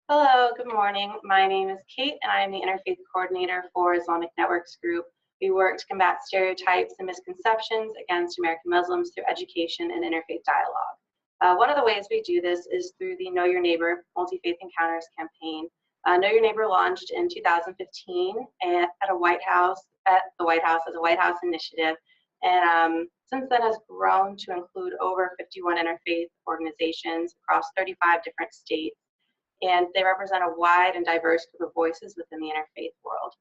Hello, good morning. My name is Kate, and I am the Interfaith Coordinator for Islamic Networks Group. We work to combat stereotypes and misconceptions against American Muslims through education and interfaith dialogue. One of the ways we do this is through the Know Your Neighbor Multi-Faith Encounters campaign. Know Your Neighbor launched in 2015 at the White House as a White House initiative, and since then has grown to include over 51 interfaith organizations across 35 different states, and they represent a wide and diverse group of voices within the interfaith world.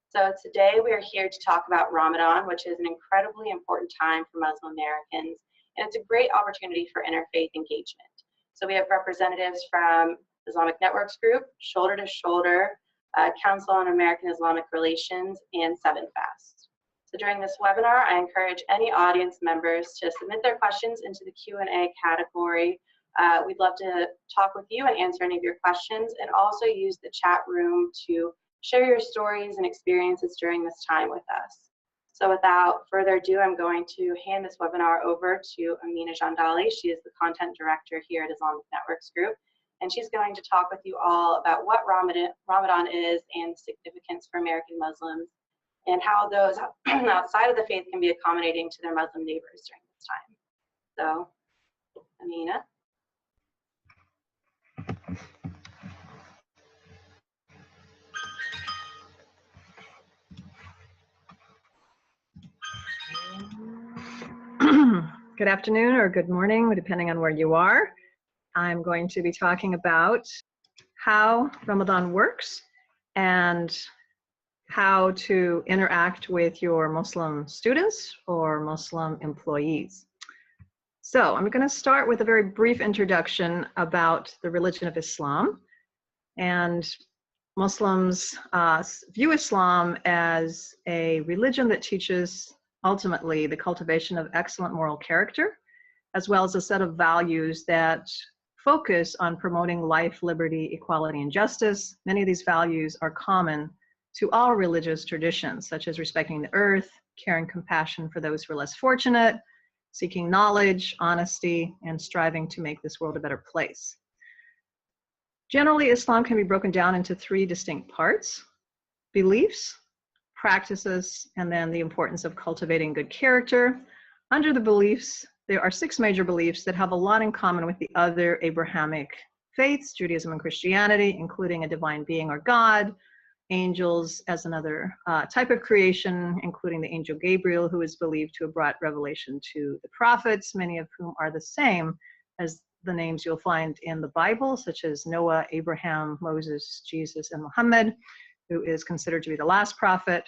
So today we are here to talk about Ramadan, which is an incredibly important time for Muslim Americans, and it's a great opportunity for interfaith engagement. So we have representatives from Islamic Networks Group, Shoulder to Shoulder, Council on American Islamic Relations, and Seven Fast. So during this webinar, I encourage any audience members to submit their questions into the Q&A category. We'd love to talk with you and answer any of your questions, and also use the chat room to share your stories and experiences during this time with us. So without further ado, I'm going to hand this webinar over to Amina Jandali. She is the content director here at Islamic Networks Group, and she's going to talk with you all about what Ramadan is and the significance for American Muslims, and how those outside of the faith can be accommodating to their Muslim neighbors during this time. So, Amina. Good afternoon or good morning, depending on where you are. I'm going to be talking about how Ramadan works and how to interact with your Muslim students or Muslim employees. So I'm going to start with a very brief introduction about the religion of Islam. And Muslims view Islam as a religion that teaches ultimately the cultivation of excellent moral character, as well as a set of values that focus on promoting life, liberty, equality, and justice. Many of these values are common to all religious traditions, such as respecting the earth, caring compassion for those who are less fortunate, seeking knowledge, honesty, and striving to make this world a better place. Generally, Islam can be broken down into three distinct parts: beliefs, practices, and then the importance of cultivating good character. Under the beliefs, there are 6 major beliefs that have a lot in common with the other Abrahamic faiths, Judaism and Christianity, including a divine being or God, angels as another type of creation, including the angel Gabriel, who is believed to have brought revelation to the prophets, many of whom are the same as the names you'll find in the Bible, such as Noah, Abraham, Moses, Jesus, and Muhammad, who is considered to be the last prophet.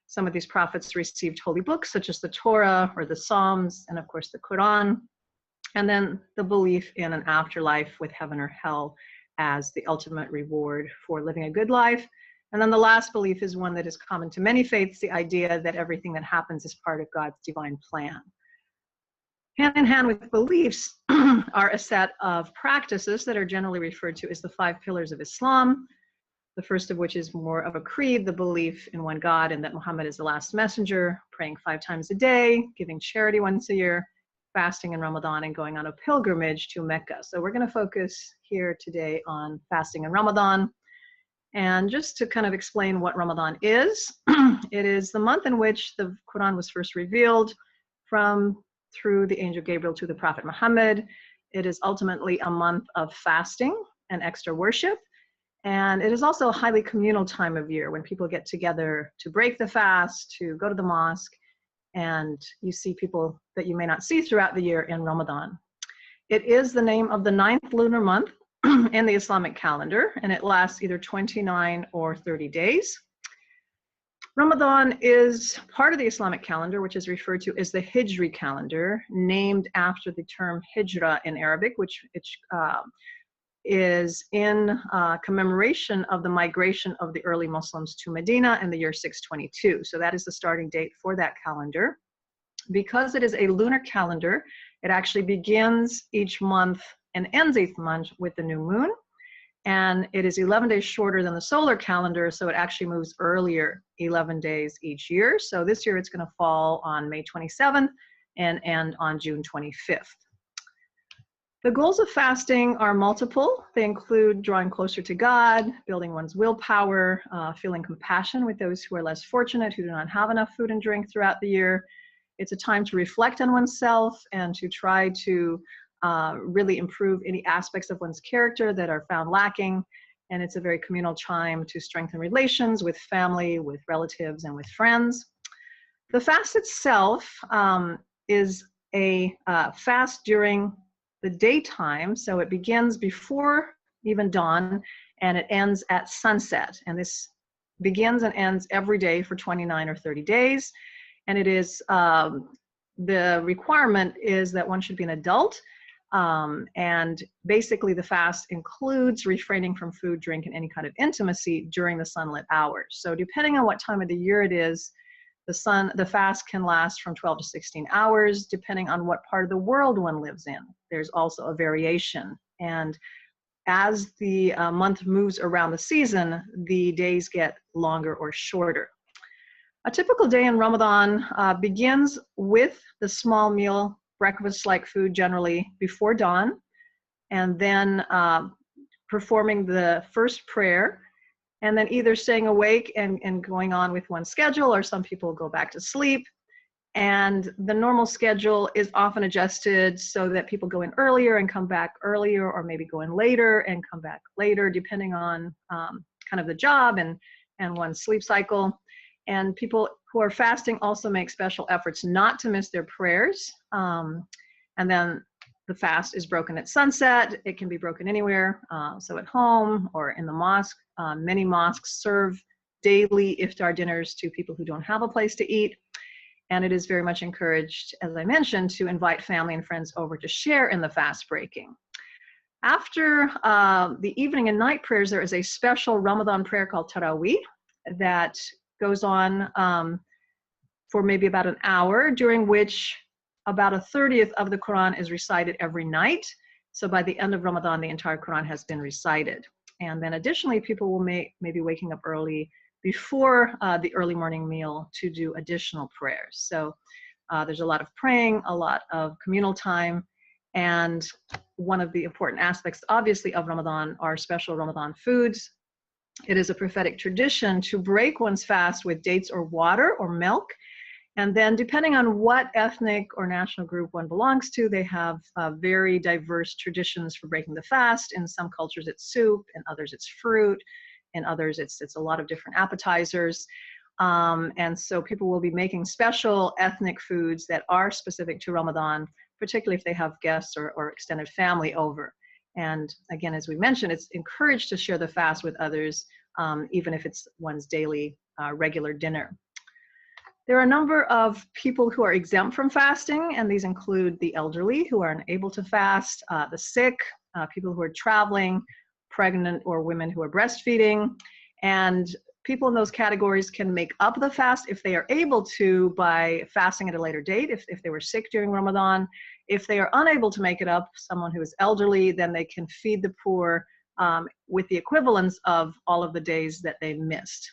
Some of these prophets received holy books, such as the Torah or the Psalms, and of course the Quran. And then the belief in an afterlife with heaven or hell as the ultimate reward for living a good life. And then the last belief is one that is common to many faiths, the idea that everything that happens is part of God's divine plan. Hand in hand with beliefs are a set of practices that are generally referred to as the 5 pillars of Islam. The first of which is more of a creed, the belief in one God and that Muhammad is the last messenger, praying 5 times a day, giving charity once a year, fasting in Ramadan, and going on a pilgrimage to Mecca. So we're going to focus here today on fasting in Ramadan. And just to kind of explain what Ramadan is, it is the month in which the Quran was first revealed through the angel Gabriel to the Prophet Muhammad. It is ultimately a month of fasting and extra worship. And it is also a highly communal time of year when people get together to break the fast, to go to the mosque, and you see people that you may not see throughout the year in Ramadan. It is the name of the 9th lunar month in the Islamic calendar, and it lasts either 29 or 30 days. Ramadan is part of the Islamic calendar, which is referred to as the Hijri calendar, named after the term Hijra in Arabic, which is in commemoration of the migration of the early Muslims to Medina in the year 622. So that is the starting date for that calendar. Because it is a lunar calendar, it actually begins each month and ends each month with the new moon. And it is 11 days shorter than the solar calendar, so it actually moves earlier 11 days each year. So this year it's going to fall on May 27th and end on June 25th. The goals of fasting are multiple. They include drawing closer to God, building one's willpower, feeling compassion with those who are less fortunate, who do not have enough food and drink throughout the year. It's a time to reflect on oneself and to try to really improve any aspects of one's character that are found lacking. And it's a very communal time to strengthen relations with family, with relatives, and with friends. The fast itself is a fast during the daytime, so it begins before even dawn and it ends at sunset. And this begins and ends every day for 29 or 30 days. And it is, the requirement is that one should be an adult. And basically the fast includes refraining from food, drink, and any kind of intimacy during the sunlit hours. So depending on what time of the year it is, the fast can last from 12 to 16 hours, depending on what part of the world one lives in. There's also a variation. And as the month moves around the season, the days get longer or shorter. A typical day in Ramadan begins with the small meal, breakfast-like food generally before dawn, and then performing the first prayer, and then either staying awake and going on with one's schedule, or some people go back to sleep. And the normal schedule is often adjusted so that people go in earlier and come back earlier, or maybe go in later and come back later, depending on kind of the job and one's sleep cycle. And people who are fasting also make special efforts not to miss their prayers. And then the fast is broken at sunset. It can be broken anywhere, so at home or in the mosque. Many mosques serve daily iftar dinners to people who don't have a place to eat. And it is very much encouraged, as I mentioned, to invite family and friends over to share in the fast breaking. After the evening and night prayers, there is a special Ramadan prayer called Taraweeh that goes on for maybe about an hour, during which about 1/30 of the Quran is recited every night. So by the end of Ramadan, the entire Quran has been recited. And then additionally, people will maybe waking up early before the early morning meal to do additional prayers. So there's a lot of praying, a lot of communal time, and one of the important aspects, obviously, of Ramadan are special Ramadan foods. It is a prophetic tradition to break one's fast with dates or water or milk. And then depending on what ethnic or national group one belongs to, they have very diverse traditions for breaking the fast. In some cultures it's soup, in others it's fruit, in others it's a lot of different appetizers. And so people will be making special ethnic foods that are specific to Ramadan, particularly if they have guests or extended family over. And again, as we mentioned, it's encouraged to share the fast with others, even if it's one's daily regular dinner. There are a number of people who are exempt from fasting, and these include the elderly who are unable to fast, the sick, people who are traveling, pregnant, or women who are breastfeeding. And people in those categories can make up the fast if they are able to by fasting at a later date, if they were sick during Ramadan. If they are unable to make it up, someone who is elderly, then they can feed the poor with the equivalence of all of the days that they missed.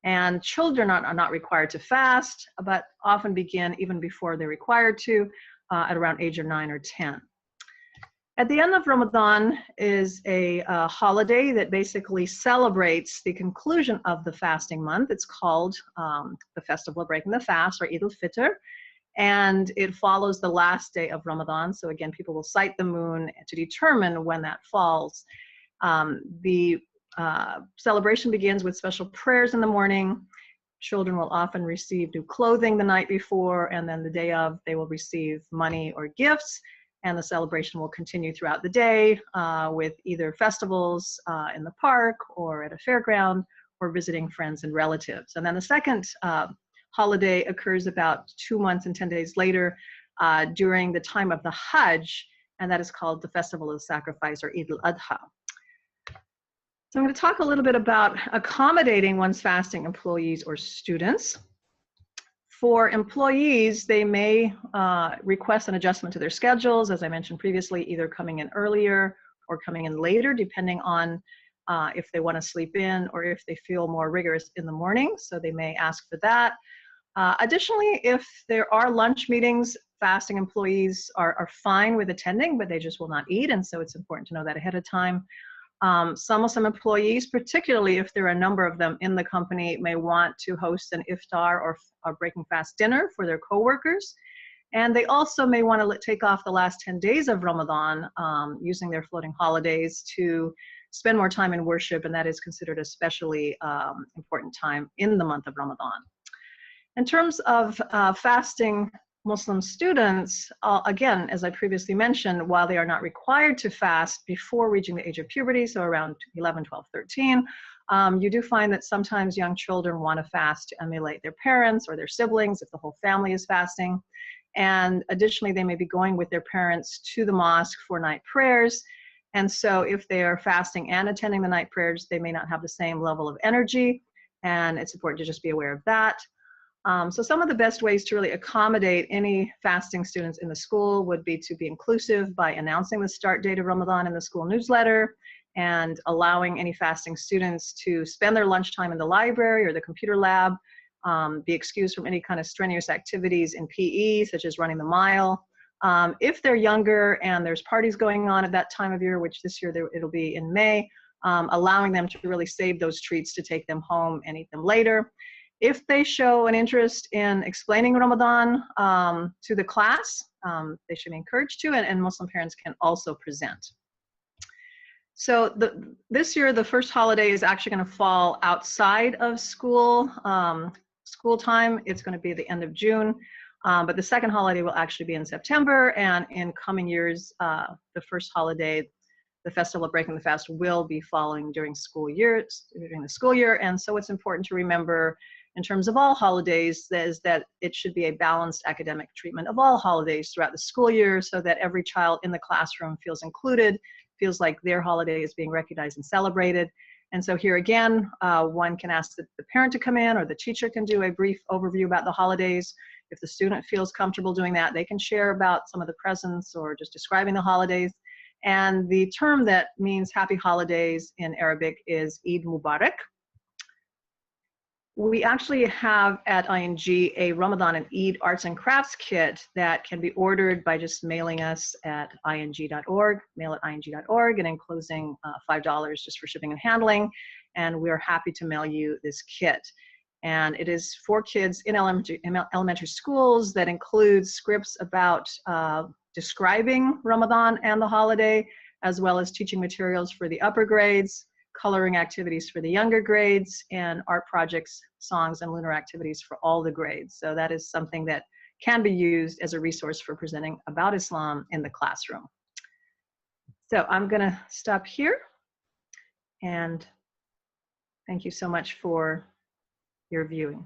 And children are not required to fast, but often begin even before they're required to, at around age of 9 or 10. At the end of Ramadan is a holiday that basically celebrates the conclusion of the fasting month. It's called the Festival of Breaking the Fast, or Eid al-Fitr, and it follows the last day of Ramadan. So again, people will sight the moon to determine when that falls. The celebration begins with special prayers in the morning. Children will often receive new clothing the night before, and then the day of, they will receive money or gifts. And the celebration will continue throughout the day with either festivals in the park or at a fairground, or visiting friends and relatives. And then the second holiday occurs about 2 months and 10 days later during the time of the Hajj, and that is called the Festival of the Sacrifice, or Eid al-Adha. So I'm going to talk a little bit about accommodating one's fasting employees or students. For employees, they may request an adjustment to their schedules, as I mentioned previously, either coming in earlier or coming in later, depending on if they want to sleep in or if they feel more rigorous in the morning. So they may ask for that. Additionally, if there are lunch meetings, fasting employees are fine with attending, but they just will not eat, and so it's important to know that ahead of time. Some employees, particularly if there are a number of them in the company, may want to host an iftar or a breaking fast dinner for their coworkers. And they also may want to take off the last 10 days of Ramadan using their floating holidays to spend more time in worship, and that is considered a especially important time in the month of Ramadan. In terms of fasting Muslim students, again, as I previously mentioned, while they are not required to fast before reaching the age of puberty, so around 11, 12, 13, you do find that sometimes young children want to fast to emulate their parents or their siblings if the whole family is fasting. And additionally, they may be going with their parents to the mosque for night prayers. And so if they are fasting and attending the night prayers, they may not have the same level of energy. And it's important to just be aware of that. So some of the best ways to really accommodate any fasting students in the school would be to be inclusive by announcing the start date of Ramadan in the school newsletter and allowing any fasting students to spend their lunchtime in the library or the computer lab, be excused from any kind of strenuous activities in PE, such as running the mile. If they're younger and there's parties going on at that time of year, which this year it'll be in May, allowing them to really save those treats to take them home and eat them later. If they show an interest in explaining Ramadan to the class, they should be encouraged to, and Muslim parents can also present. So this year, the first holiday is actually going to fall outside of school time. It's going to be the end of June, but the second holiday will actually be in September, and in coming years, the first holiday, the Festival of Breaking the Fast, will be following during the school year, and so it's important to remember in terms of all holidays is that it should be a balanced academic treatment of all holidays throughout the school year so that every child in the classroom feels included, feels like their holiday is being recognized and celebrated. And so here again, one can ask the parent to come in, or the teacher can do a brief overview about the holidays. If the student feels comfortable doing that, they can share about some of the presents or just describing the holidays. And the term that means happy holidays in Arabic is Eid Mubarak. We actually have at ING a Ramadan and Eid arts and crafts kit that can be ordered by just mailing us at ing.org, mail at ing.org, and enclosing $5 just for shipping and handling. And we're happy to mail you this kit. And it is for kids in elementary schools that includes scripts about describing Ramadan and the holiday, as well as teaching materials for the upper grades, coloring activities for the younger grades, and art projects, songs, and lunar activities for all the grades. So that is something that can be used as a resource for presenting about Islam in the classroom. So I'm going to stop here, and thank you so much for your viewing.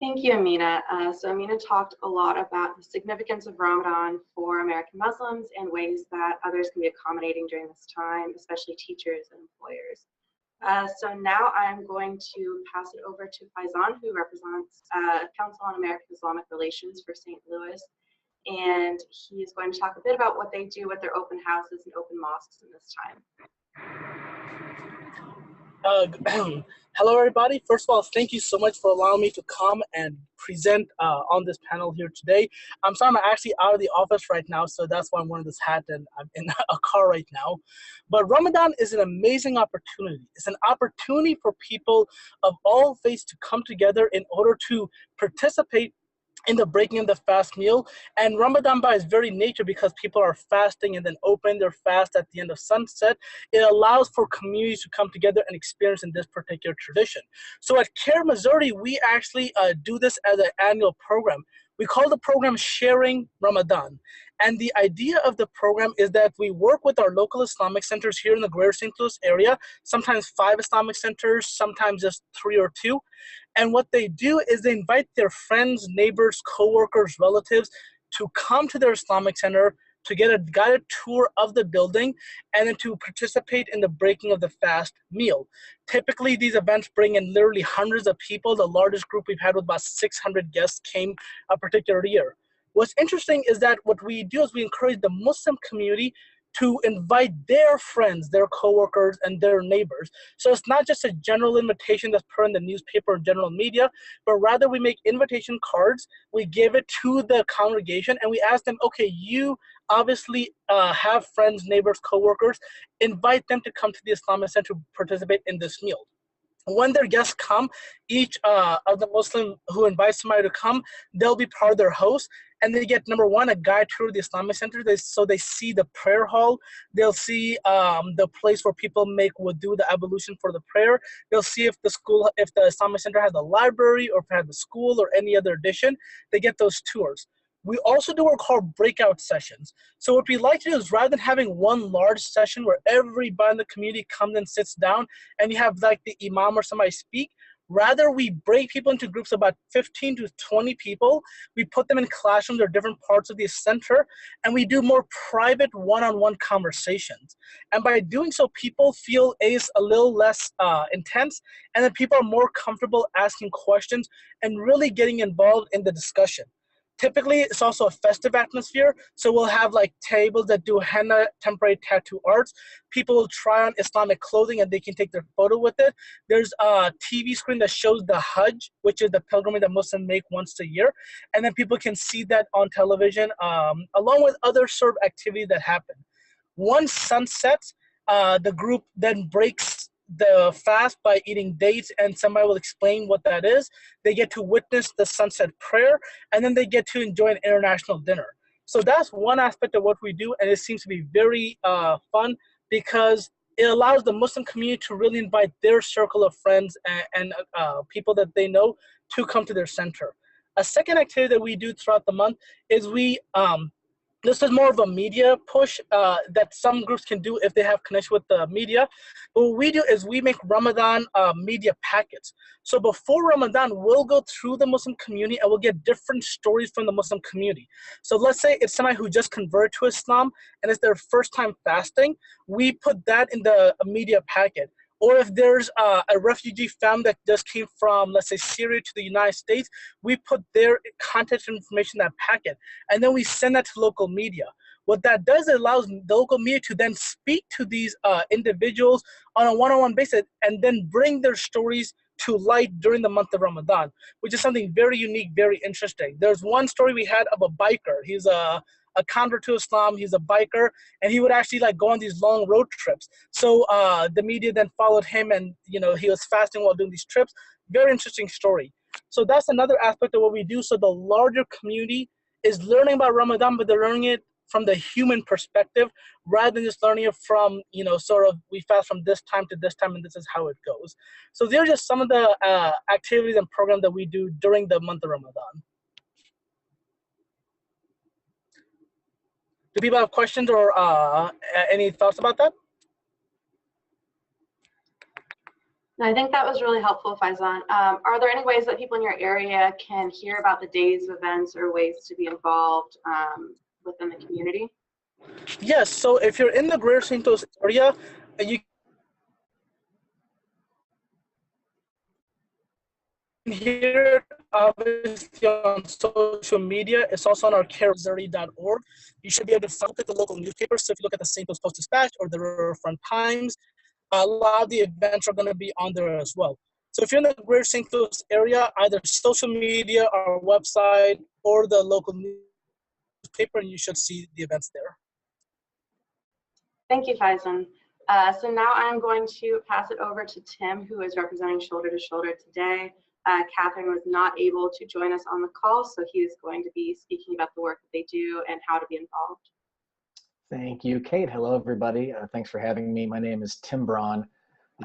Thank you, Amina. So Amina talked a lot about the significance of Ramadan for American Muslims and ways that others can be accommodating during this time, especially teachers and employers. So now I'm going to pass it over to Faizan, who represents Council on American Islamic Relations for St. Louis. And he is going to talk a bit about what they do with their open houses and open mosques in this time. Hello, everybody. First of all, thank you so much for allowing me to come and present on this panel here today. I'm sorry, I'm actually out of the office right now, so that's why I'm wearing this hat and I'm in a car right now. But Ramadan is an amazing opportunity. It's an opportunity for people of all faiths to come together in order to participate in the breaking of the fast meal. And Ramadan by its very nature, because people are fasting and then open their fast at the end of sunset, it allows for communities to come together and experience in this particular tradition. So at CARE Missouri, we actually do this as an annual program. We call the program Sharing Ramadan. And the idea of the program is that we work with our local Islamic centers here in the greater St. Louis area, sometimes 5 Islamic centers, sometimes just 3 or 2. And what they do is they invite their friends, neighbors, coworkers, relatives to come to their Islamic center to get a guided tour of the building and then to participate in the breaking of the fast meal. Typically, these events bring in literally hundreds of people. The largest group we've had with about 600 guests came a particular year. What's interesting is that what we do is we encourage the Muslim community to invite their friends, their coworkers, and their neighbors. So it's not just a general invitation that's put in the newspaper or general media, but rather we make invitation cards, we give it to the congregation, and we ask them, okay, you obviously have friends, neighbors, coworkers, invite them to come to the Islamic Center to participate in this meal. When their guests come, each of the Muslim who invites somebody to come, they'll be part of their host, and they get, number one, a guide tour of the Islamic Center. So they see the prayer hall, they'll see the place where people make wudu, the ablution for the prayer. They'll see if the Islamic Center has a library or if it has a school or any other addition. They get those tours. We also do what are called breakout sessions. So what we like to do is, rather than having one large session where everybody in the community comes and sits down and you have like the imam or somebody speak, rather we break people into groups of about 15 to 20 people. We put them in classrooms or different parts of the center, and we do more private one-on-one conversations. And by doing so, people feel a little less intense, and then people are more comfortable asking questions and really getting involved in the discussion. Typically, it's also a festive atmosphere, so we'll have like tables that do henna, temporary tattoo arts. People will try on Islamic clothing and they can take their photo with it. There's a TV screen that shows the Hajj, which is the pilgrimage that Muslims make once a year, and then people can see that on television, along with other sort of activities that happen. Once sun sets, the group then breaks the fast by eating dates, and somebody will explain what that is. They get to witness the sunset prayer, and then they get to enjoy an international dinner. So that's one aspect of what we do, and it seems to be very fun because it allows the Muslim community to really invite their circle of friends and people that they know to come to their center. A second activity that we do throughout the month is this is more of a media push that some groups can do if they have connection with the media. But what we do is we make Ramadan media packets. So before Ramadan, we'll go through the Muslim community and we'll get different stories from the Muslim community. So let's say it's somebody who just converted to Islam and it's their first time fasting. We put that in the media packet. Or if there's a refugee family that just came from, let's say, Syria to the United States, we put their contact information in that packet, and then we send that to local media. What that does, it allows the local media to then speak to these individuals on a one-on-one basis and then bring their stories to light during the month of Ramadan, which is something very unique, very interesting. There's one story we had of a biker. He's a convert to Islam, he's a biker, and he would actually like go on these long road trips. So the media then followed him, and he was fasting while doing these trips. Very interesting story. So that's another aspect of what we do. So the larger community is learning about Ramadan, but they're learning it from the human perspective rather than just learning it from, sort of we fast from this time to this time and this is how it goes. So they're just some of the activities and programs that we do during the month of Ramadan. Do people have questions or any thoughts about that? I think that was really helpful, Faizan. Are there any ways that people in your area can hear about the day's events or ways to be involved within the community? Yes, so if you're in the Greater St. Louis area, you can hear it obviously on social media. It's also on our caremissouri.org. You should be able to look at the local newspapers. So if you look at the St. Louis Post-Dispatch or the Riverfront Times, a lot of the events are going to be on there as well. So if you're in the Greater St. Louis area, either social media, our website, or the local newspaper, and you should see the events there. Thank you, Faizan. So now I'm going to pass it over to Tim, who is representing Shoulder to Shoulder today. Catherine was not able to join us on the call, so he is going to be speaking about the work that they do and how to be involved. Thank you, Kate. Hello, everybody. Thanks for having me. My name is Tim Braun.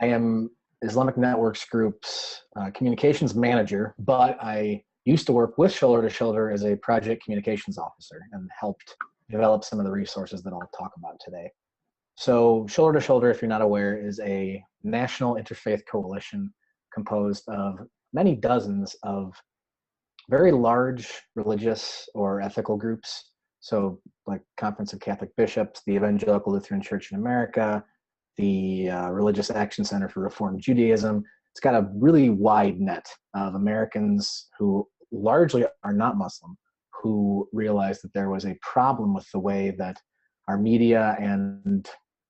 I am Islamic Networks Group's communications manager, but I used to work with Shoulder to Shoulder as a project communications officer and helped develop some of the resources that I'll talk about today. So Shoulder to Shoulder, if you're not aware, is a national interfaith coalition composed of many dozens of very large religious or ethical groups. So like Conference of Catholic Bishops, the Evangelical Lutheran Church in America, the Religious Action Center for Reform Judaism. It's got a really wide net of Americans who largely are not Muslim, who realized that there was a problem with the way that our media and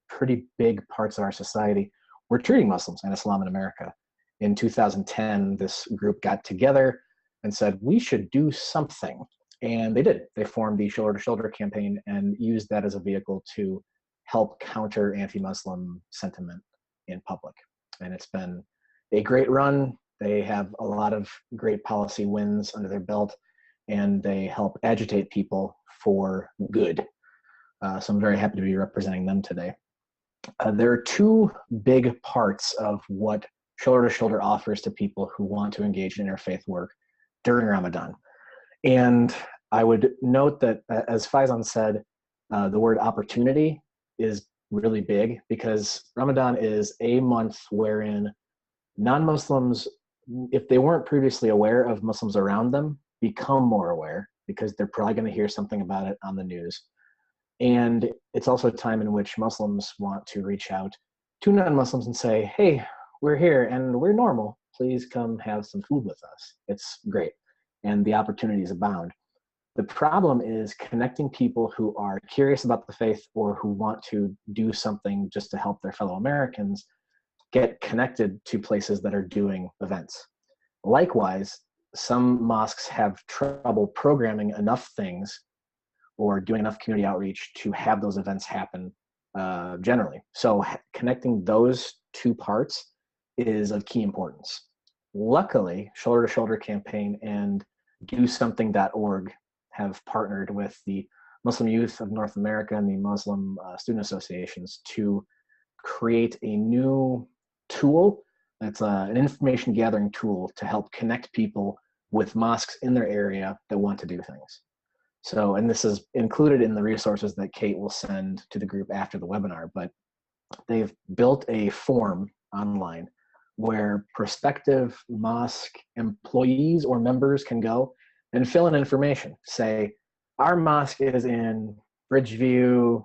pretty big parts of our society were treating Muslims and Islam in America. In 2010, this group got together and said, we should do something. And they did. They formed the Shoulder to Shoulder campaign and used that as a vehicle to help counter anti-Muslim sentiment in public. And it's been a great run. They have a lot of great policy wins under their belt, and they help agitate people for good. So I'm very happy to be representing them today. There are two big parts of what Shoulder to Shoulder offers to people who want to engage in interfaith work during Ramadan. And I would note that, as Faizan said, the word opportunity is really big, because Ramadan is a month wherein non-Muslims, if they weren't previously aware of Muslims around them, become more aware, because they're probably going to hear something about it on the news. And it's also a time in which Muslims want to reach out to non-Muslims and say, hey, we're here and we're normal. Please come have some food with us. It's great. And the opportunities abound. The problem is connecting people who are curious about the faith or who want to do something just to help their fellow Americans get connected to places that are doing events. Likewise, some mosques have trouble programming enough things or doing enough community outreach to have those events happen generally. So connecting those two parts is of key importance. Luckily, Shoulder to Shoulder campaign and DoSomething.org have partnered with the Muslim Youth of North America and the Muslim Student Associations to create a new tool that's an information gathering tool to help connect people with mosques in their area that want to do things. So, and this is included in the resources that Kate will send to the group after the webinar, but they've built a form online where prospective mosque employees or members can go and fill in information. Say, our mosque is in Bridgeview,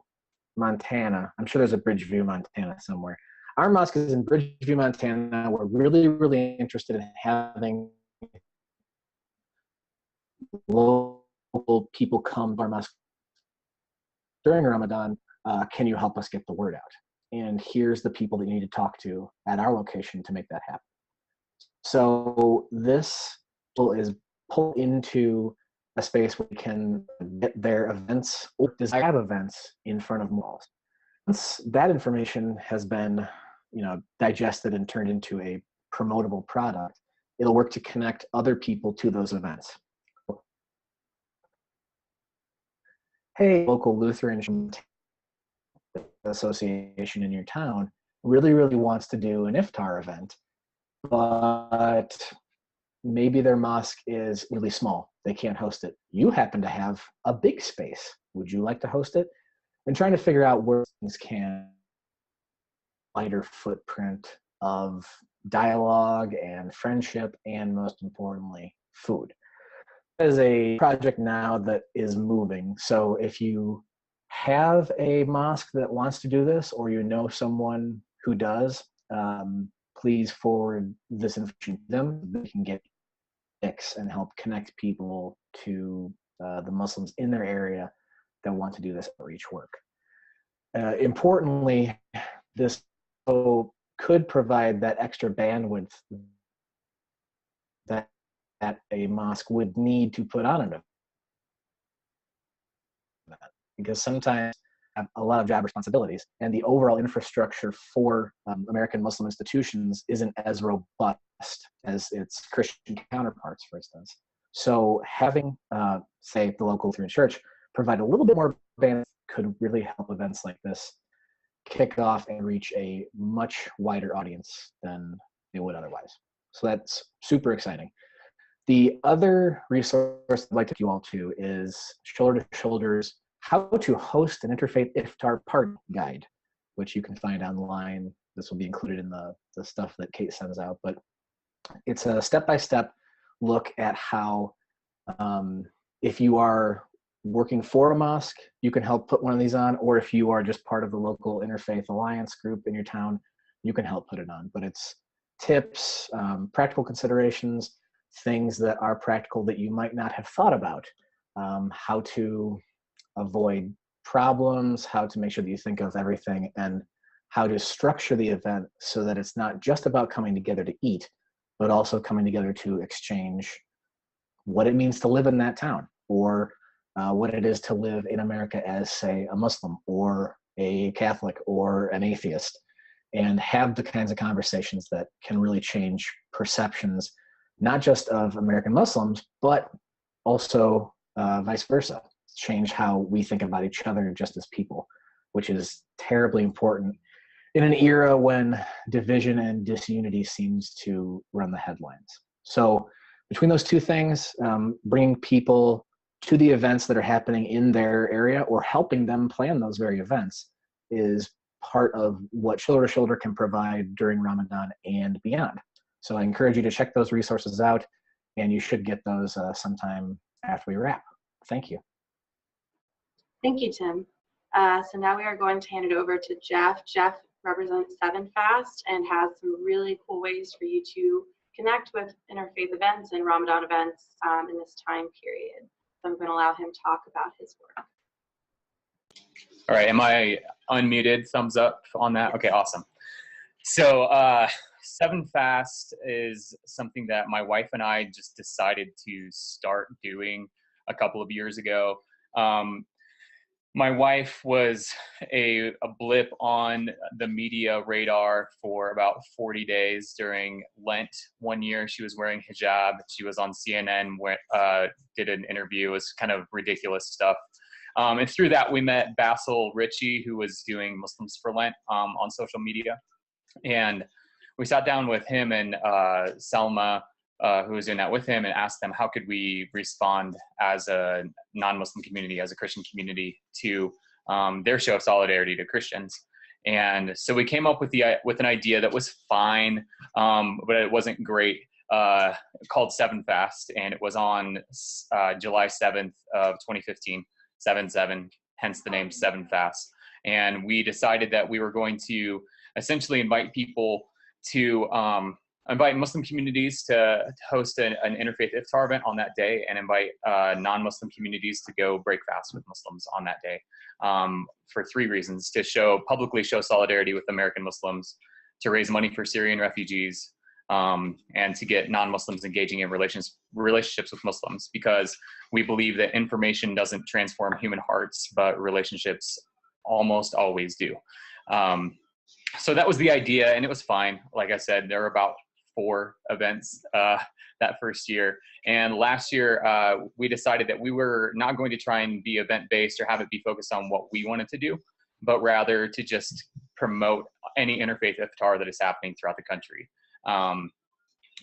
Montana. I'm sure there's a Bridgeview, Montana somewhere. Our mosque is in Bridgeview, Montana. We're really, really interested in having local people come to our mosque during Ramadan. Can you help us get the word out? And here's the people that you need to talk to at our location to make that happen. So this is pulled into a space where we can get their events or desire events in front of malls. Once that information has been, digested and turned into a promotable product, it'll work to connect other people to those events. Hey, local Lutheran association in your town really, really wants to do an iftar event, but maybe their mosque is really small. They can't host it. You happen to have a big space. Would you like to host it? And trying to figure out where things can wider footprint of dialogue and friendship, and most importantly, food. As a project now that is moving. So if you have a mosque that wants to do this, or you know someone who does, please forward this information to them. They can get mix and help connect people to the Muslims in their area that want to do this outreach work. Importantly, this could provide that extra bandwidth that a mosque would need to put on an event, because sometimes have a lot of job responsibilities, and the overall infrastructure for American Muslim institutions isn't as robust as its Christian counterparts, for instance. So having, say, the local Lutheran church provide a little bit more bandwidth could really help events like this kick off and reach a much wider audience than they would otherwise. So that's super exciting. The other resource I'd like to take you all to is Shoulder to Shoulder's How to Host an Interfaith Iftar Party Guide, which you can find online. This will be included in the stuff that Kate sends out, but it's a step-by-step look at how, if you are working for a mosque, you can help put one of these on, or if you are just part of the local Interfaith Alliance group in your town, you can help put it on. But it's tips, practical considerations, things that are practical that you might not have thought about, how to avoid problems, how to make sure that you think of everything, and how to structure the event so that it's not just about coming together to eat, but also coming together to exchange what it means to live in that town, or what it is to live in America as, say, a Muslim or a Catholic or an atheist, and have the kinds of conversations that can really change perceptions, not just of American Muslims, but also vice versa, change how we think about each other just as people, which is terribly important in an era when division and disunity seems to run the headlines. So between those two things, bringing people to the events that are happening in their area or helping them plan those very events is part of what Shoulder to Shoulder can provide during Ramadan and beyond. So I encourage you to check those resources out, and you should get those sometime after we wrap. Thank you. Thank you, Tim. So now we are going to hand it over to Jeff. Jeff represents 7Fast and has some really cool ways for you to connect with interfaith events and Ramadan events in this time period. So I'm going to allow him to talk about his work. All right, am I unmuted? Thumbs up on that? Okay, awesome. So 7Fast is something that my wife and I just decided to start doing a couple of years ago. My wife was a blip on the media radar for about 40 days during Lent. One year she was wearing hijab. She was on CNN, did an interview. It was kind of ridiculous stuff. And through that, we met Basil Ritchie, who was doing Muslims for Lent on social media. And we sat down with him and Selma, who was doing that with him, and asked them how could we respond as a non-Muslim community, as a Christian community, to their show of solidarity to Christians. And so we came up with an idea that was fine, but it wasn't great, called 7Fast, and it was on July 7th of 2015, 7/7, hence the name 7Fast. And we decided that we were going to essentially invite people to invite Muslim communities to host an interfaith iftar event on that day, and invite non-Muslim communities to go break fast with Muslims on that day, for 3 reasons: to publicly show solidarity with American Muslims, to raise money for Syrian refugees, and to get non-Muslims engaging in relationships with Muslims, because we believe that information doesn't transform human hearts, but relationships almost always do. So that was the idea, and it was fine. Like I said, there were about 4 events that first year. And last year, we decided that we were not going to try and be event-based or have it be focused on what we wanted to do, but rather to just promote any interfaith iftar that is happening throughout the country.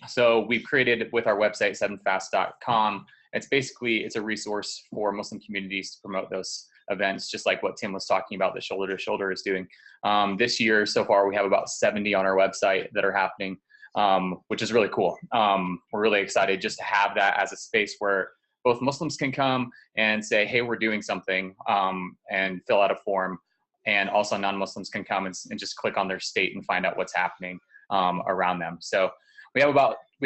So we've created with our website, 7fast.com, it's a resource for Muslim communities to promote those events, just like what Tim was talking about that Shoulder to Shoulder is doing. This year, so far, we have about 70 on our website that are happening, which is really cool. We're really excited just to have that as a space where both Muslims can come and say, hey, we're doing something, and fill out a form. And also non-Muslims can come and just click on their state and find out what's happening around them. So we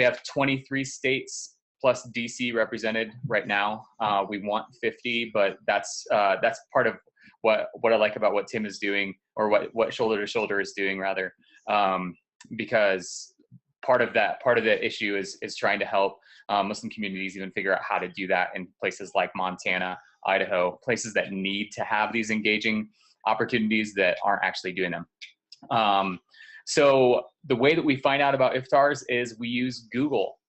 have 23 states plus DC represented right now. We want 50, but that's part of what I like about what Tim is doing, or what Shoulder to Shoulder is doing rather, because part of the issue is trying to help Muslim communities even figure out how to do that in places like Montana, Idaho, places that need to have these engaging opportunities that aren't actually doing them. So the way that we find out about iftars is we use Google.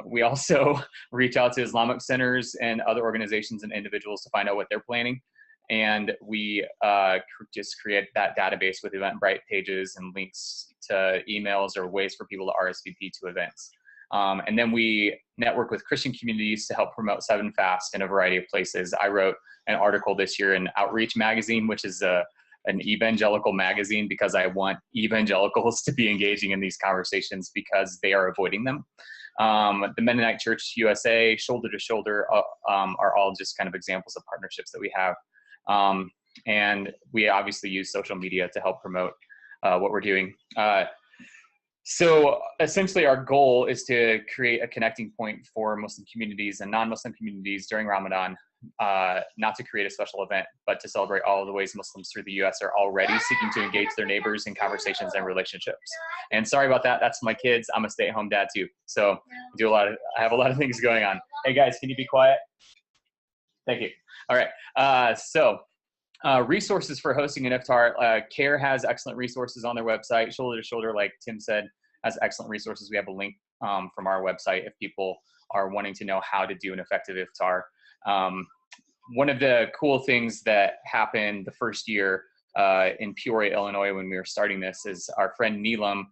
We also reach out to Islamic centers and other organizations and individuals to find out what they're planning. And we just create that database with Eventbrite pages and links to emails or ways for people to RSVP to events. And then we network with Christian communities to help promote 7Fast in a variety of places. I wrote an article this year in Outreach magazine, which is an evangelical magazine, because I want evangelicals to be engaging in these conversations because they are avoiding them. The Mennonite Church USA, Shoulder to Shoulder are all just kind of examples of partnerships that we have. And we obviously use social media to help promote what we're doing. So essentially our goal is to create a connecting point for Muslim communities and non-Muslim communities during Ramadan, not to create a special event, but to celebrate all of the ways Muslims through the U.S. are already seeking to engage their neighbors in conversations and relationships. And sorry about that. That's my kids. I'm a stay-at-home dad too, so I have a lot of things going on. Hey guys, can you be quiet? Thank you. All right. Resources for hosting an iftar. CARE has excellent resources on their website. Shoulder to Shoulder, like Tim said, has excellent resources. We have a link from our website if people are wanting to know how to do an effective iftar. One of the cool things that happened the first year in Peoria, Illinois, when we were starting this, is our friend Neelam.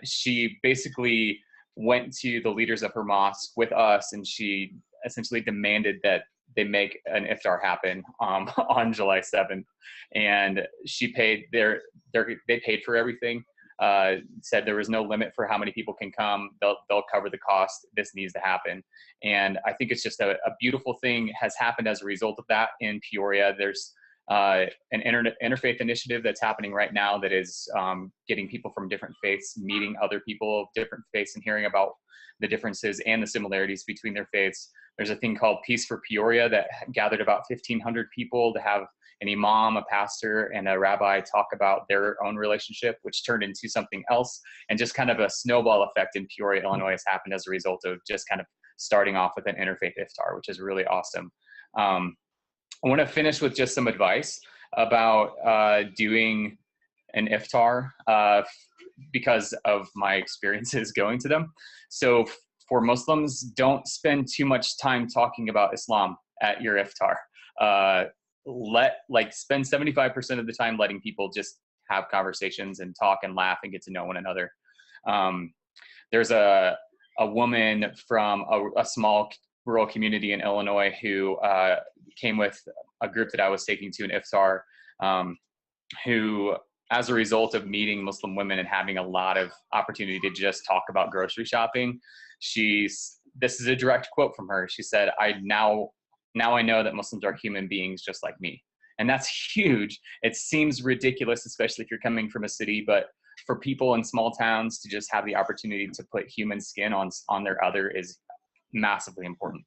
She basically went to the leaders of her mosque with us, and she essentially demanded that they make an iftar happen on July 7th. And she paid they paid for everything. Said there was no limit for how many people can come. They'll cover the cost. This needs to happen. And I think it's just a beautiful thing has happened as a result of that in Peoria. There's an interfaith initiative that's happening right now that is getting people from different faiths, meeting other people of different faiths and hearing about the differences and the similarities between their faiths. There's a thing called Peace for Peoria that gathered about 1,500 people to have an imam, a pastor, and a rabbi talk about their own relationship, which turned into something else. And just kind of a snowball effect in Peoria, Illinois has happened as a result of just kind of starting off with an interfaith iftar, which is really awesome. I want to finish with just some advice about doing an iftar because of my experiences going to them. So for Muslims, don't spend too much time talking about Islam at your iftar. Spend 75% of the time letting people just have conversations and talk and laugh and get to know one another. There's a woman from a small rural community in Illinois who came with a group that I was taking to an iftar, who, as a result of meeting Muslim women and having a lot of opportunity to just talk about grocery shopping, this is a direct quote from her. She said, now I know that Muslims are human beings just like me. And that's huge. It seems ridiculous, especially if you're coming from a city, but for people in small towns to just have the opportunity to put human skin on their other is massively important.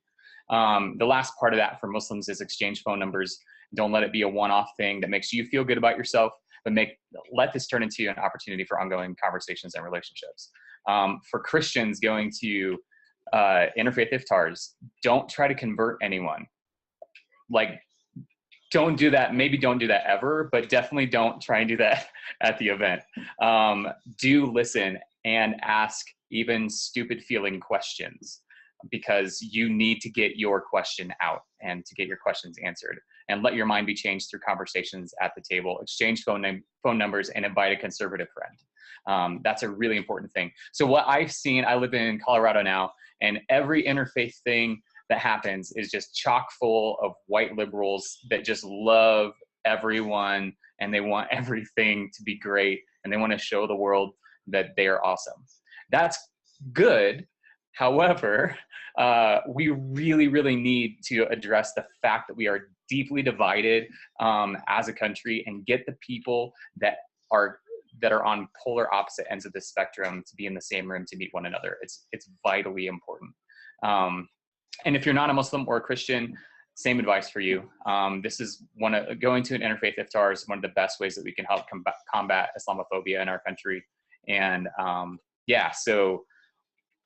The last part of that for Muslims is exchange phone numbers. Don't let it be a one-off thing that makes you feel good about yourself, but let this turn into an opportunity for ongoing conversations and relationships. For Christians going to interfaith iftars, don't try to convert anyone. Don't do that. Maybe don't do that ever, but definitely don't try and do that at the event. Do listen and ask even stupid feeling questions, because you need to get your question out and to get your questions answered, and let your mind be changed through conversations at the table. Exchange phone numbers and invite a conservative friend. That's a really important thing. So what I've seen, I live in Colorado now, and every interfaith thing that happens is just chock full of white liberals that just love everyone and they want everything to be great and they want to show the world that they're awesome. That's good. However, we really, really need to address the fact that we are deeply divided as a country, and get the people that are on polar opposite ends of the spectrum to be in the same room to meet one another. It's vitally important. And if you're not a Muslim or a Christian, same advice for you. Going to an interfaith iftar is one of the best ways that we can help combat Islamophobia in our country. And so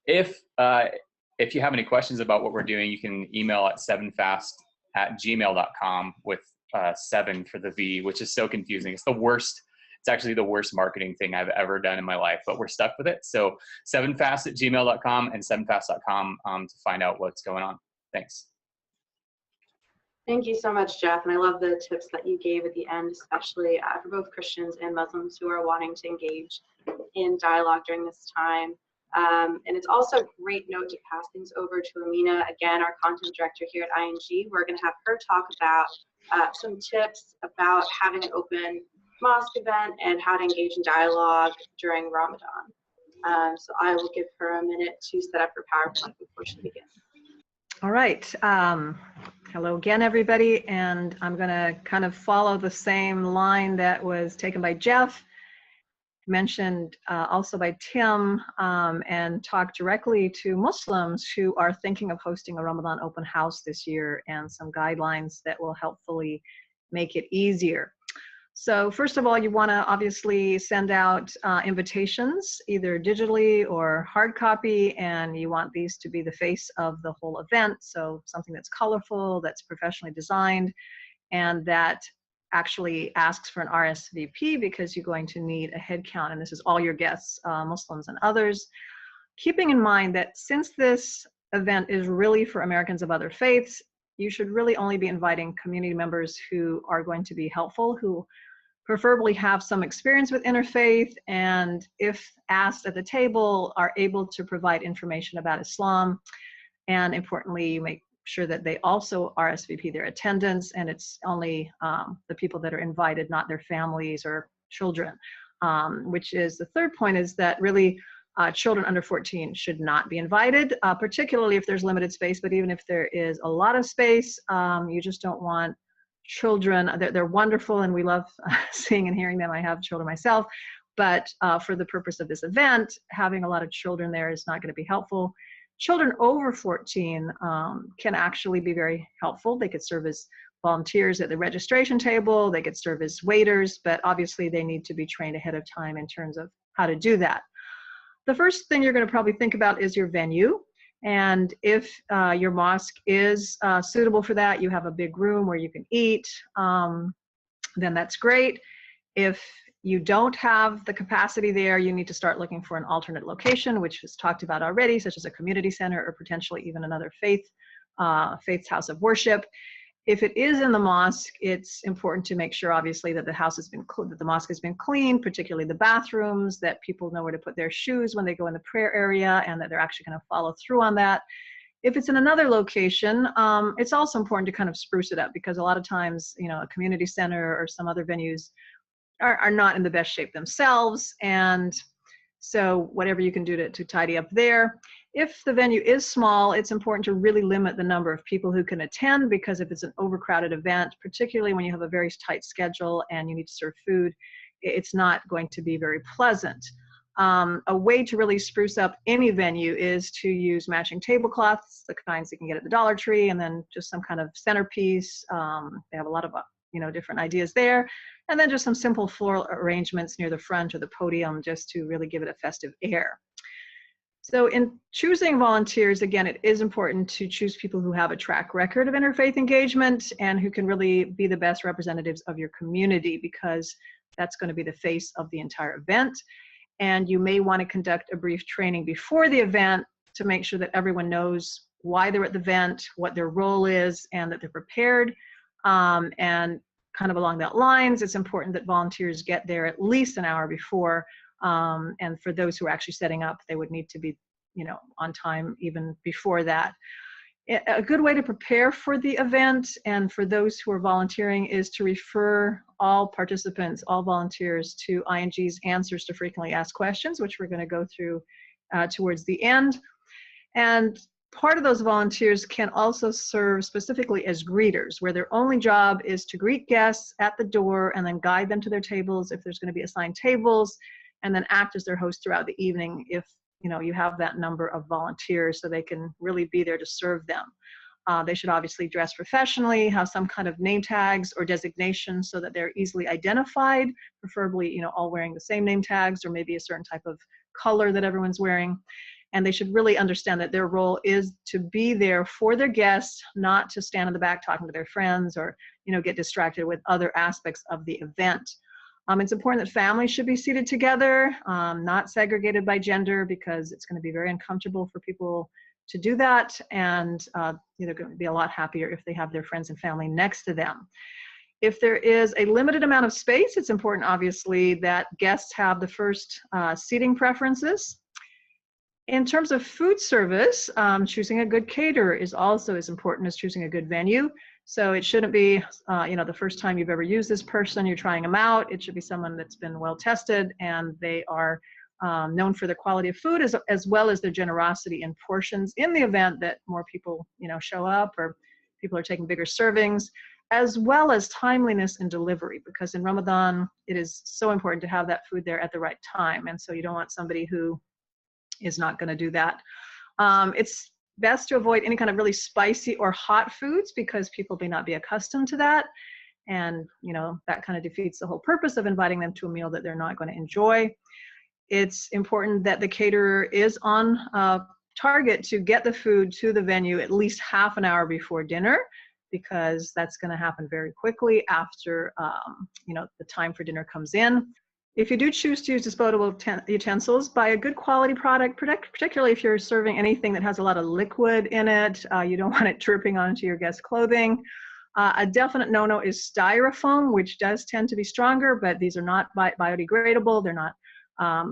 if you have any questions about what we're doing, you can email at 7fast@gmail.com with 7 for the V, which is so confusing. It's the worst. It's actually the worst marketing thing I've ever done in my life, but we're stuck with it. So 7fast@gmail.com and 7fast.com to find out what's going on. Thanks. Thank you so much, Jeff. And I love the tips that you gave at the end, especially for both Christians and Muslims who are wanting to engage in dialogue during this time. And it's also a great note to pass things over to Amina, again, our content director here at ING. We're going to have her talk about some tips about having an open mosque event and how to engage in dialogue during Ramadan. So I will give her a minute to set up her PowerPoint before she begins. All right. Hello again, everybody. And I'm going to kind of follow the same line that was taken by Jeff. mentioned also by Tim, and talked directly to Muslims who are thinking of hosting a Ramadan open house this year, and some guidelines that will helpfully make it easier. So first of all, you want to obviously send out invitations, either digitally or hard copy, and you want these to be the face of the whole event. So something that's colorful, that's professionally designed, and that actually asks for an RSVP, because you're going to need a head count, and this is all your guests, Muslims and others. Keeping in mind that since this event is really for Americans of other faiths, you should really only be inviting community members who are going to be helpful, who preferably have some experience with interfaith, and if asked at the table, are able to provide information about Islam. And importantly, you make sure that they also RSVP their attendance, and it's only the people that are invited, not their families or children. Which is the third point, is that really children under 14 should not be invited, particularly if there's limited space. But even if there is a lot of space, you just don't want children. They're wonderful, and we love seeing and hearing them. I have children myself, but for the purpose of this event, having a lot of children there is not going to be helpful. Children over 14 can actually be very helpful. They could serve as volunteers at the registration table. They could serve as waiters, but obviously they need to be trained ahead of time in terms of how to do that. The first thing you're going to probably think about is your venue. And if your mosque is suitable for that, you have a big room where you can eat, then that's great. If you don't have the capacity there, you need to start looking for an alternate location, which was talked about already, such as a community center or potentially even another faith's house of worship. If it is in the mosque, it's important to make sure, obviously, that the house has been that the mosque has been cleaned, particularly the bathrooms, that people know where to put their shoes when they go in the prayer area, and that they're actually going to follow through on that. If it's in another location, it's also important to kind of spruce it up, because a lot of times, you know, a community center or some other venues are not in the best shape themselves, and so whatever you can do to tidy up there. If the venue is small, it's important to really limit the number of people who can attend, because if it's an overcrowded event, particularly when you have a very tight schedule and you need to serve food, it's not going to be very pleasant. A way to really spruce up any venue is to use matching tablecloths, the kinds you can get at the Dollar Tree, and then just some kind of centerpiece. They have a lot of different ideas there. And then just some simple floral arrangements near the front or the podium, just to really give it a festive air. So in choosing volunteers, again, it is important to choose people who have a track record of interfaith engagement and who can really be the best representatives of your community, because that's going to be the face of the entire event. And you may want to conduct a brief training before the event to make sure that everyone knows why they're at the event, what their role is, and that they're prepared. And kind of along that lines, it's important that volunteers get there at least an hour before. And for those who are actually setting up, they would need to be, on time even before that. A good way to prepare for the event and for those who are volunteering is to refer all participants, all volunteers, to ING's answers to frequently asked questions, which we're going to go through towards the end. And part of those volunteers can also serve specifically as greeters, where their only job is to greet guests at the door and then guide them to their tables if there's going to be assigned tables, and then act as their host throughout the evening if you have that number of volunteers, so they can really be there to serve them. They should obviously dress professionally, have some kind of name tags or designation so that they're easily identified, preferably all wearing the same name tags, or maybe a certain type of color that everyone's wearing. And they should really understand that their role is to be there for their guests, not to stand in the back talking to their friends or get distracted with other aspects of the event. It's important that families should be seated together, not segregated by gender, because it's going to be very uncomfortable for people to do that, and they're going to be a lot happier if they have their friends and family next to them. If there is a limited amount of space, it's important, obviously, that guests have the first seating preferences. In terms of food service, choosing a good caterer is also as important as choosing a good venue. So it shouldn't be, the first time you've ever used this person, you're trying them out. It should be someone that's been well tested, and they are known for their quality of food as well as their generosity in portions in the event that more people, show up, or people are taking bigger servings. as well as timeliness in delivery, because in Ramadan, it is so important to have that food there at the right time. And so you don't want somebody who is not going to do that. It's best to avoid any kind of really spicy or hot foods because people may not be accustomed to that. And, you know, that kind of defeats the whole purpose of inviting them to a meal that they're not going to enjoy. It's important that the caterer is on target to get the food to the venue at least half an hour before dinner, because that's going to happen very quickly after, you know, the time for dinner comes in. If you do choose to use disposable utensils, buy a good quality product, particularly if you're serving anything that has a lot of liquid in it. You don't want it dripping onto your guest's clothing. A definite no-no is styrofoam, which does tend to be stronger, but these are not biodegradable. They're not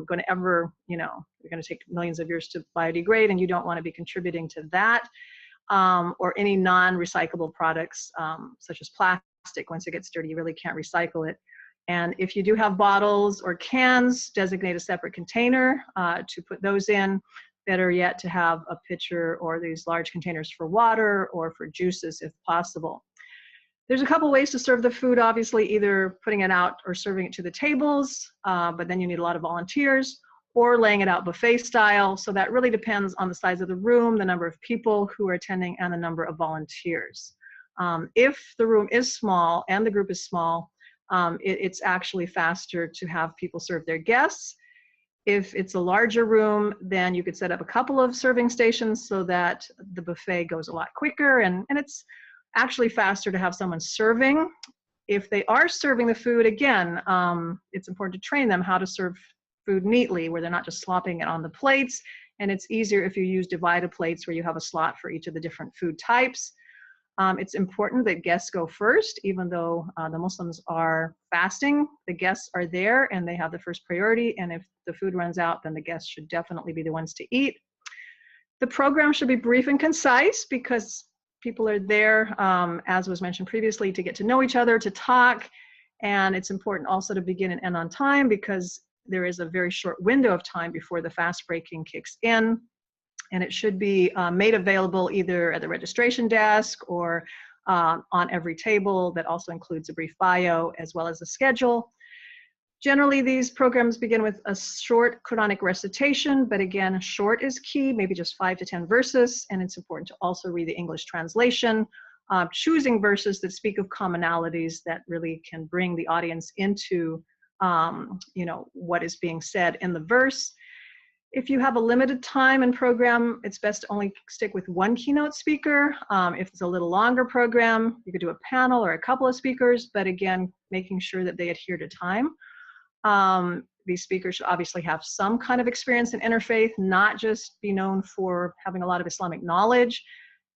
going to ever, you know, they're going to take millions of years to biodegrade, and you don't want to be contributing to that. Or any non-recyclable products, such as plastic. Once it gets dirty, you really can't recycle it. And if you do have bottles or cans, designate a separate container to put those in. Better yet, to have a pitcher or these large containers for water or for juices if possible. There's a couple ways to serve the food, obviously, either putting it out or serving it to the tables, but then you need a lot of volunteers, or laying it out buffet style. So that really depends on the size of the room, the number of people who are attending, and the number of volunteers. If the room is small and the group is small, it's actually faster to have people serve their guests. If it's a larger room, then you could set up a couple of serving stations so that the buffet goes a lot quicker, and it's actually faster to have someone serving. If they are serving the food, again, it's important to train them how to serve food neatly, where they're not just slopping it on the plates. And it's easier if you use divided plates where you have a slot for each of the different food types. It's important that guests go first, even though the Muslims are fasting. The guests are there and they have the first priority. And if the food runs out, then the guests should definitely be the ones to eat. The program should be brief and concise because people are there, as was mentioned previously, to get to know each other, to talk. And it's important also to begin and end on time because there is a very short window of time before the fast breaking kicks in. And it should be made available either at the registration desk or on every table. That also includes a brief bio as well as a schedule. Generally, these programs begin with a short Quranic recitation, but again, short is key, maybe just 5 to 10 verses, and it's important to also read the English translation, choosing verses that speak of commonalities that really can bring the audience into you know, what is being said in the verse. If you have a limited time and program, it's best to only stick with one keynote speaker. If it's a little longer program, you could do a panel or a couple of speakers, but again, making sure that they adhere to time. These speakers should obviously have some kind of experience in interfaith, not just be known for having a lot of Islamic knowledge.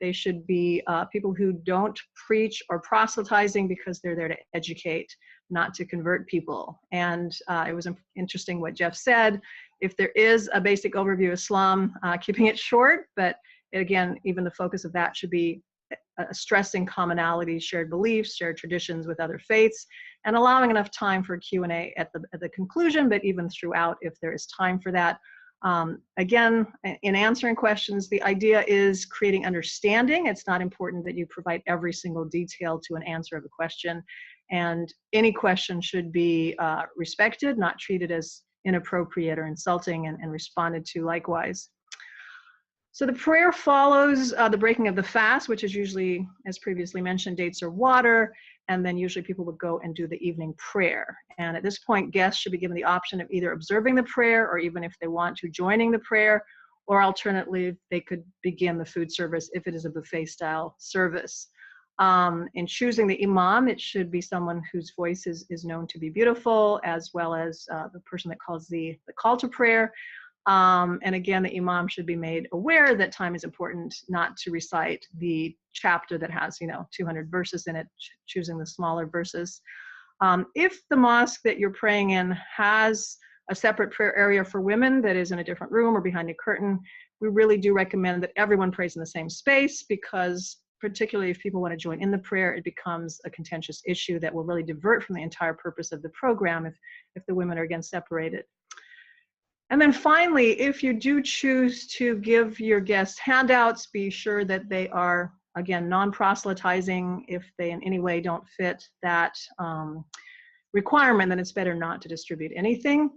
They should be people who don't preach or proselytizing because they're there to educate, not to convert people. And it was interesting what Jeff said. If there is a basic overview of Islam, keeping it short, but again, even the focus of that should be stressing commonalities, shared beliefs, shared traditions with other faiths, and allowing enough time for Q&A at the conclusion, but even throughout if there is time for that. Again, in answering questions, the idea is creating understanding. It's not important that you provide every single detail to an answer of a question, and any question should be respected, not treated as inappropriate or insulting, and responded to likewise. So the prayer follows the breaking of the fast, which is usually, as previously mentioned, dates or water, and then usually people would go and do the evening prayer. And at this point, guests should be given the option of either observing the prayer, or even if they want to, joining the prayer, or alternatively, they could begin the food service if it is a buffet-style service. In choosing the imam, it should be someone whose voice is known to be beautiful, as well as the person that calls the call to prayer. And again, the imam should be made aware that time is important, not to recite the chapter that has, 200 verses in it, choosing the smaller verses. If the mosque that you're praying in has a separate prayer area for women that is in a different room or behind a curtain, we really do recommend that everyone prays in the same space, because particularly if people want to join in the prayer, it becomes a contentious issue that will really divert from the entire purpose of the program if the women are again separated. And then finally, if you do choose to give your guests handouts, be sure that they are again, non-proselytizing. If they in any way don't fit that requirement, then it's better not to distribute anything.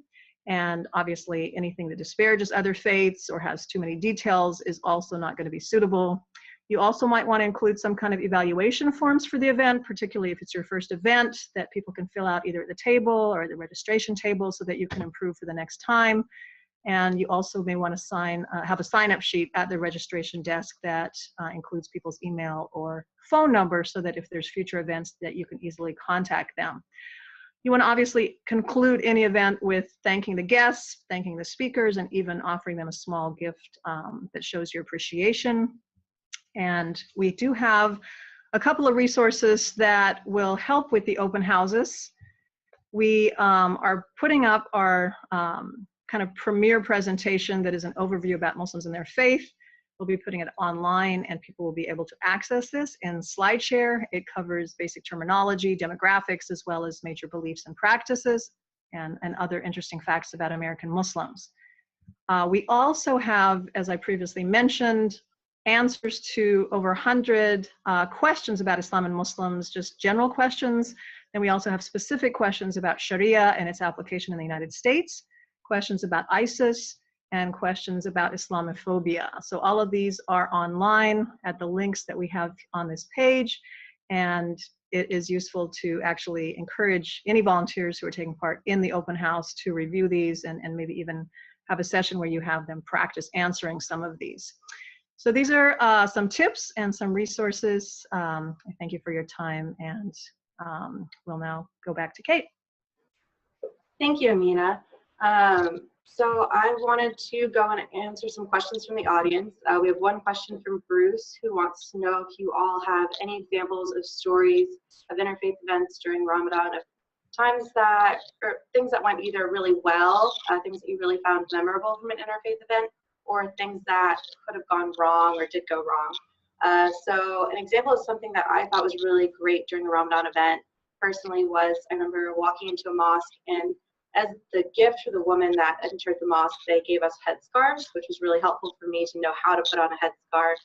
And obviously anything that disparages other faiths or has too many details is also not going to be suitable. You also might want to include some kind of evaluation forms for the event, particularly if it's your first event, that people can fill out either at the table or the registration table so that you can improve for the next time. And you also may want to have a sign-up sheet at the registration desk that includes people's email or phone number so that if there's future events that you can easily contact them. You want to obviously conclude any event with thanking the guests, thanking the speakers, and even offering them a small gift that shows your appreciation. And we do have a couple of resources that will help with the open houses. We are putting up our kind of premier presentation that is an overview about Muslims and their faith. We'll be putting it online and people will be able to access this in SlideShare. It covers basic terminology, demographics, as well as major beliefs and practices and other interesting facts about American Muslims. We also have, as I previously mentioned, answers to over 100 questions about Islam and Muslims, just general questions. And we also have specific questions about Sharia and its application in the United States, questions about ISIS, and questions about Islamophobia. So all of these are online at the links that we have on this page. And it is useful to actually encourage any volunteers who are taking part in the open house to review these and maybe even have a session where you have them practice answering some of these. So these are some tips and some resources. I thank you for your time, and we'll now go back to Kate. Thank you, Amina. So I wanted to go and answer some questions from the audience. We have one question from Bruce, who wants to know if you all have any examples of stories of interfaith events during Ramadan, of times that, or things that went either really well, things that you really found memorable from an interfaith event, or things that could have gone wrong or did go wrong. So an example of something that I thought was really great during the Ramadan event personally was, I remember walking into a mosque, and as the gift for the woman that entered the mosque, they gave us headscarves, which was really helpful for me to know how to put on a headscarf.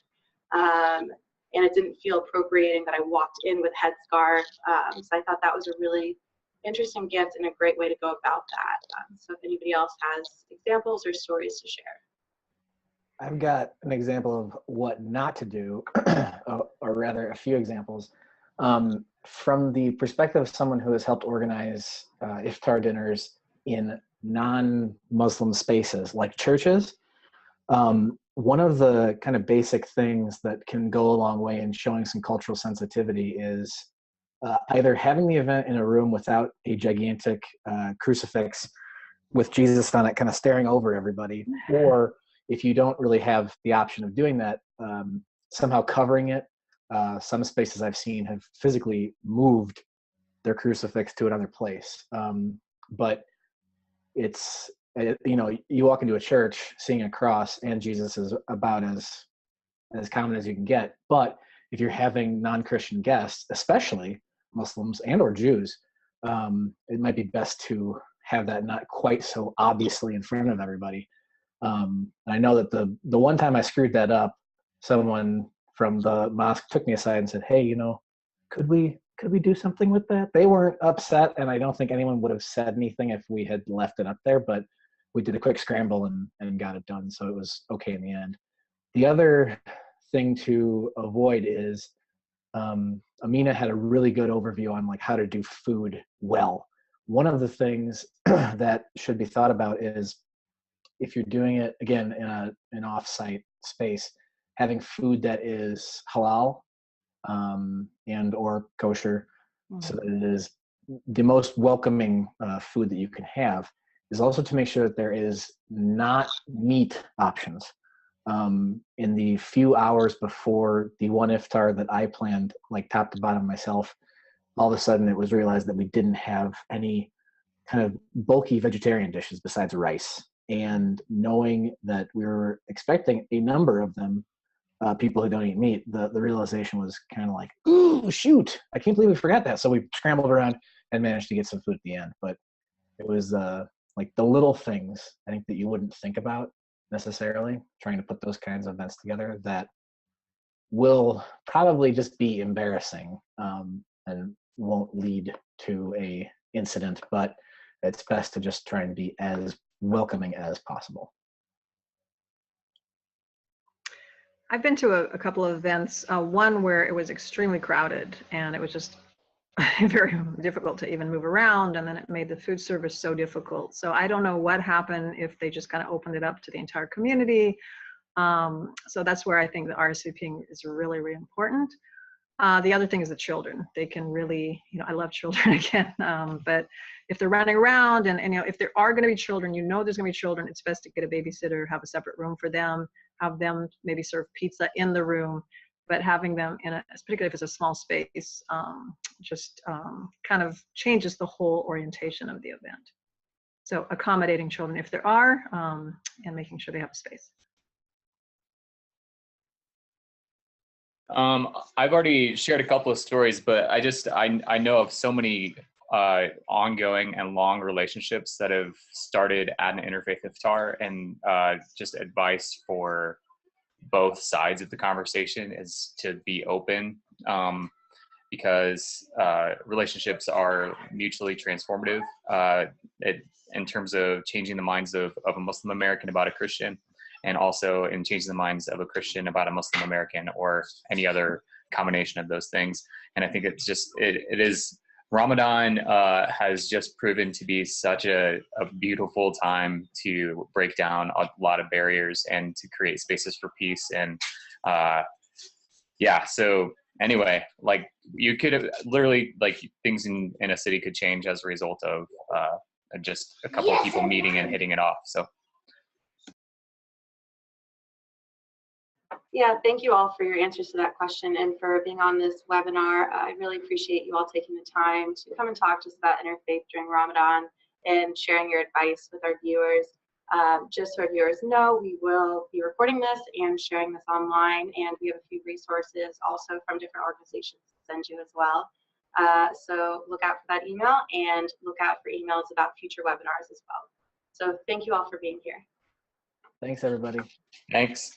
And it didn't feel appropriating that I walked in with headscarf. So I thought that was a really interesting gift and a great way to go about that. So if anybody else has examples or stories to share. I've got an example of what not to do, or rather a few examples. From the perspective of someone who has helped organize iftar dinners in non-Muslim spaces like churches, one of the kind of basic things that can go a long way in showing some cultural sensitivity is either having the event in a room without a gigantic crucifix with Jesus on it kind of staring over everybody, or if you don't really have the option of doing that, somehow covering it. Some spaces I've seen have physically moved their crucifix to another place. But it's, you know, you walk into a church seeing a cross and Jesus is about as common as you can get. But if you're having non-Christian guests, especially Muslims and or Jews, it might be best to have that not quite so obviously in front of everybody. I know that the one time I screwed that up, someone from the mosque took me aside and said, "Hey, you know, could we do something with that?" They weren't upset, and I don't think anyone would have said anything if we had left it up there, but we did a quick scramble and got it done, so it was okay in the end. The other thing to avoid is, Amina had a really good overview on like how to do food well. One of the things that should be thought about is, if you're doing it, again, in an off-site space, having food that is halal and or kosher, so that it is the most welcoming food that you can have, is also to make sure that there is not meat options. In the few hours before the one iftar that I planned, like top to bottom myself, all of a sudden it was realized that we didn't have any kind of bulky vegetarian dishes besides rice. And knowing that we were expecting a number of them, people who don't eat meat, the realization was kind of like, ooh, shoot, I can't believe we forgot that. So we scrambled around and managed to get some food at the end. But it was like the little things, I think, that you wouldn't think about necessarily, trying to put those kinds of events together, that will probably just be embarrassing and won't lead to a incident, but it's best to just try and be as welcoming as possible. I've been to a couple of events, one where it was extremely crowded and it was just very difficult to even move around, and then it made the food service so difficult. So I don't know what happened, if they just kind of opened it up to the entire community. So that's where I think the RSVPing is really, really important. The other thing is the children. They can really, I love children again, but if they're running around and if there are going to be children, there's going to be children, it's best to get a babysitter, have a separate room for them, have them maybe serve pizza in the room, but having them particularly if it's a small space, just kind of changes the whole orientation of the event. So accommodating children if there are, and making sure they have a space. I've already shared a couple of stories, but I know of so many ongoing and long relationships that have started at an interfaith iftar, and just advice for both sides of the conversation is to be open, because relationships are mutually transformative in terms of changing the minds of a Muslim American about a Christian, and also in changing the minds of a Christian about a Muslim American, or any other combination of those things. And I think it is Ramadan has just proven to be such a beautiful time to break down a lot of barriers and to create spaces for peace. And so anyway, like, you could have literally, like, things in a city could change as a result of just a couple of people meeting and hitting it off. So yeah, thank you all for your answers to that question and for being on this webinar. I really appreciate you all taking the time to come and talk to us about interfaith during Ramadan and sharing your advice with our viewers. Just so our viewers know, we will be recording this and sharing this online, and we have a few resources also from different organizations to send you as well. So look out for that email, and look out for emails about future webinars as well. So thank you all for being here. Thanks, everybody. thanks.